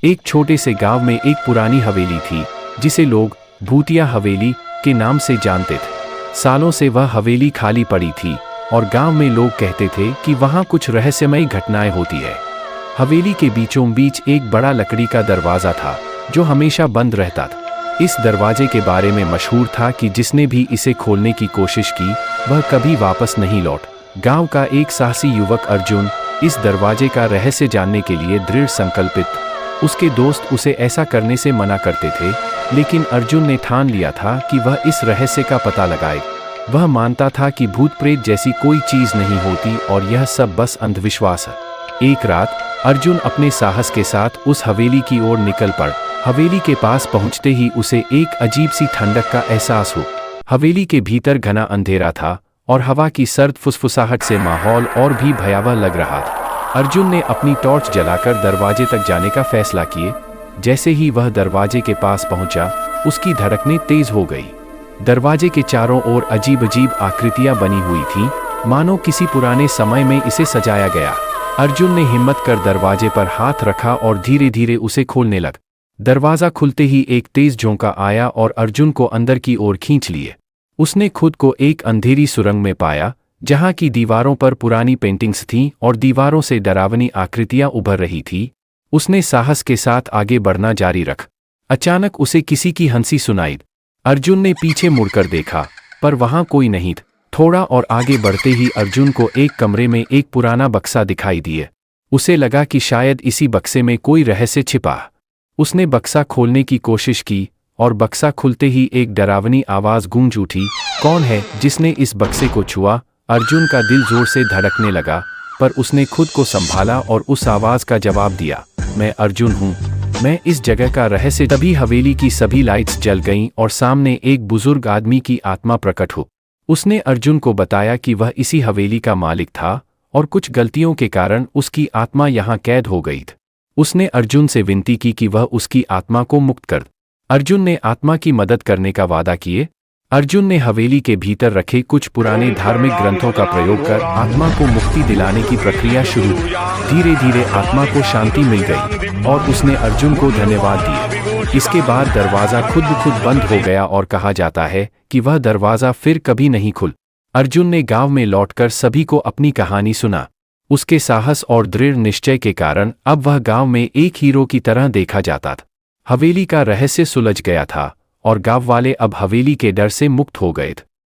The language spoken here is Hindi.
एक छोटे से गांव में एक पुरानी हवेली थी जिसे लोग भूतिया हवेली के नाम से जानते थे। सालों से वह हवेली खाली पड़ी थी और गांव में लोग कहते थे कि वहां कुछ रहस्यमयी घटनाएं होती है। हवेली के बीचों बीच एक बड़ा लकड़ी का दरवाजा था जो हमेशा बंद रहता था। इस दरवाजे के बारे में मशहूर था कि जिसने भी इसे खोलने की कोशिश की वह कभी वापस नहीं लौट। गांव का एक साहसी युवक अर्जुन इस दरवाजे का रहस्य जानने के लिए दृढ़ संकल्पित। उसके दोस्त उसे ऐसा करने से मना करते थे, लेकिन अर्जुन ने ठान लिया था कि वह इस रहस्य का पता लगाए। वह मानता था कि भूत प्रेत जैसी कोई चीज नहीं होती और यह सब बस अंधविश्वास है। एक रात अर्जुन अपने साहस के साथ उस हवेली की ओर निकल पड़ा। हवेली के पास पहुंचते ही उसे एक अजीब सी ठंडक का एहसास हुआ। हवेली के भीतर घना अंधेरा था और हवा की सर्द फुसफुसाहट से माहौल और भी भयावह लग रहा था। अर्जुन ने अपनी टॉर्च जलाकर दरवाजे तक जाने का फैसला किए। जैसे ही वह दरवाजे के पास पहुंचा, उसकी धड़कनें तेज हो गई। दरवाजे के चारों ओर अजीब अजीब आकृतियां बनी हुई थीं, मानो किसी पुराने समय में इसे सजाया गया। अर्जुन ने हिम्मत कर दरवाजे पर हाथ रखा और धीरे धीरे उसे खोलने लगा। दरवाजा खुलते ही एक तेज झोंका आया और अर्जुन को अंदर की ओर खींच लिए। उसने खुद को एक अंधेरी सुरंग में पाया जहां की दीवारों पर पुरानी पेंटिंग्स थीं और दीवारों से डरावनी आकृतियां उभर रही थीं। उसने साहस के साथ आगे बढ़ना जारी रखा। अचानक उसे किसी की हंसी सुनाई। अर्जुन ने पीछे मुड़कर देखा, पर वहां कोई नहीं था। थोड़ा और आगे बढ़ते ही अर्जुन को एक कमरे में एक पुराना बक्सा दिखाई दिया। उसे लगा कि शायद इसी बक्से में कोई रहस्य छिपा। उसने बक्सा खोलने की कोशिश की और बक्सा खुलते ही एक डरावनी आवाज गूंज उठी, कौन है जिसने इस बक्से को छुआ? अर्जुन का दिल जोर से धड़कने लगा, पर उसने खुद को संभाला और उस आवाज का जवाब दिया, मैं अर्जुन हूँ, मैं इस जगह का रहस्य। तभी हवेली की सभी लाइट्स जल गईं और सामने एक बुजुर्ग आदमी की आत्मा प्रकट हो। उसने अर्जुन को बताया कि वह इसी हवेली का मालिक था और कुछ गलतियों के कारण उसकी आत्मा यहाँ कैद हो गई थी। उसने अर्जुन से विनती की कि वह उसकी आत्मा को मुक्त कर। अर्जुन ने आत्मा की मदद करने का वादा किए। अर्जुन ने हवेली के भीतर रखे कुछ पुराने धार्मिक ग्रंथों का प्रयोग कर आत्मा को मुक्ति दिलाने की प्रक्रिया शुरू की। धीरे धीरे आत्मा को शांति मिल गई और उसने अर्जुन को धन्यवाद दिया। इसके बाद दरवाज़ा खुद ब खुद बंद हो गया और कहा जाता है कि वह दरवाज़ा फिर कभी नहीं खुल। अर्जुन ने गांव में लौटकर सभी को अपनी कहानी सुना। उसके साहस और दृढ़ निश्चय के कारण अब वह गांव में एक हीरो की तरह देखा जाता था। हवेली का रहस्य सुलझ गया था और गांव वाले अब हवेली के डर से मुक्त हो गए थे।